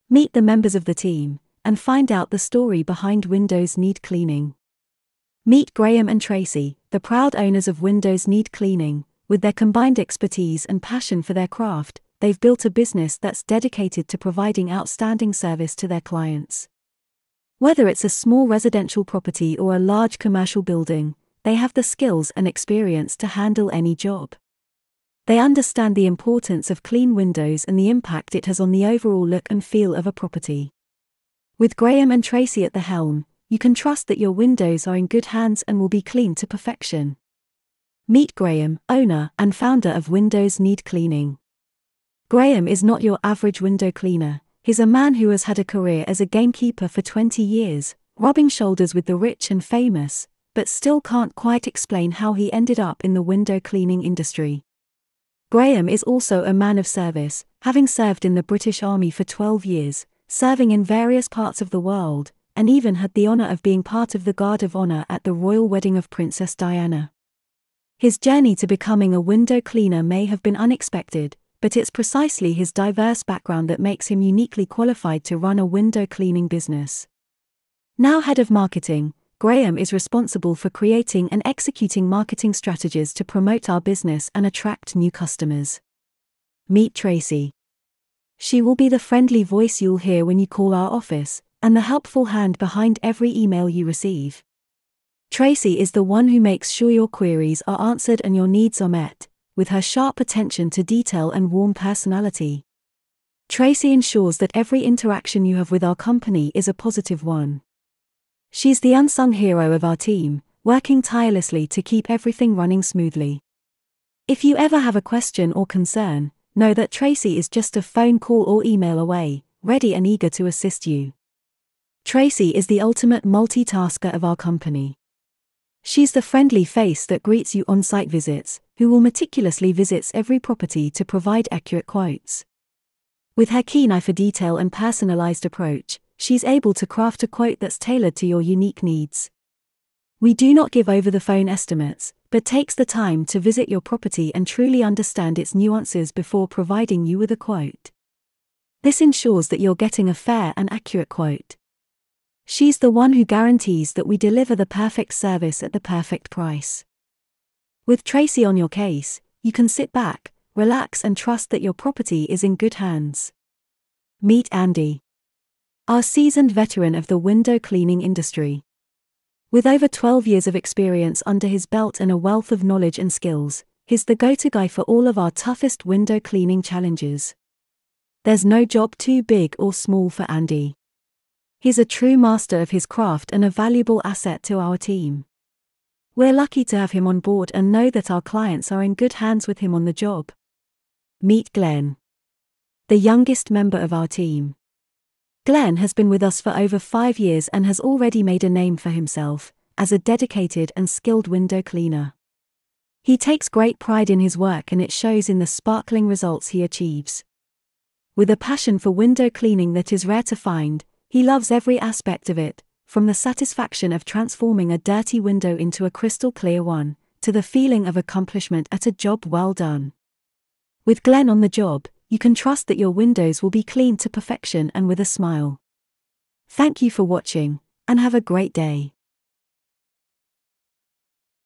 Meet the members of the team and find out the story behind Windows Need Cleaning. Meet Graham and Tracy, the proud owners of Windows Need Cleaning. With their combined expertise and passion for their craft, they've built a business that's dedicated to providing outstanding service to their clients. Whether it's a small residential property or a large commercial building, they have the skills and experience to handle any job. They understand the importance of clean windows and the impact it has on the overall look and feel of a property. With Graham and Tracy at the helm, you can trust that your windows are in good hands and will be clean to perfection. Meet Graham, owner and founder of Windows Need Cleaning. Graham is not your average window cleaner. He's a man who has had a career as a gamekeeper for 20 years, rubbing shoulders with the rich and famous, but still can't quite explain how he ended up in the window cleaning industry. Graham is also a man of service, having served in the British Army for 12 years, serving in various parts of the world, and even had the honor of being part of the Guard of Honor at the royal wedding of Princess Diana. His journey to becoming a window cleaner may have been unexpected, but it's precisely his diverse background that makes him uniquely qualified to run a window cleaning business. Now head of marketing, Graham is responsible for creating and executing marketing strategies to promote our business and attract new customers. Meet Tracy. She will be the friendly voice you'll hear when you call our office, and the helpful hand behind every email you receive. Tracy is the one who makes sure your queries are answered and your needs are met, with her sharp attention to detail and warm personality. Tracy ensures that every interaction you have with our company is a positive one. She's the unsung hero of our team, working tirelessly to keep everything running smoothly. If you ever have a question or concern, know that Tracy is just a phone call or email away, ready and eager to assist you. Tracy is the ultimate multitasker of our company. She's the friendly face that greets you on site visits, who will meticulously visit every property to provide accurate quotes. With her keen eye for detail and personalized approach, she's able to craft a quote that's tailored to your unique needs. We do not give over-the-phone estimates, but takes the time to visit your property and truly understand its nuances before providing you with a quote. This ensures that you're getting a fair and accurate quote. She's the one who guarantees that we deliver the perfect service at the perfect price. With Tracy on your case, you can sit back, relax and trust that your property is in good hands. Meet Andy. Our seasoned veteran of the window cleaning industry. With over 12 years of experience under his belt and a wealth of knowledge and skills, he's the go-to guy for all of our toughest window cleaning challenges. There's no job too big or small for Andy. He's a true master of his craft and a valuable asset to our team. We're lucky to have him on board and know that our clients are in good hands with him on the job. Meet Glenn. The youngest member of our team. Glenn has been with us for over 5 years and has already made a name for himself as a dedicated and skilled window cleaner. He takes great pride in his work and it shows in the sparkling results he achieves. With a passion for window cleaning that is rare to find, he loves every aspect of it, from the satisfaction of transforming a dirty window into a crystal clear one, to the feeling of accomplishment at a job well done. With Glenn on the job, you can trust that your windows will be clean to perfection and with a smile. Thank you for watching, and have a great day.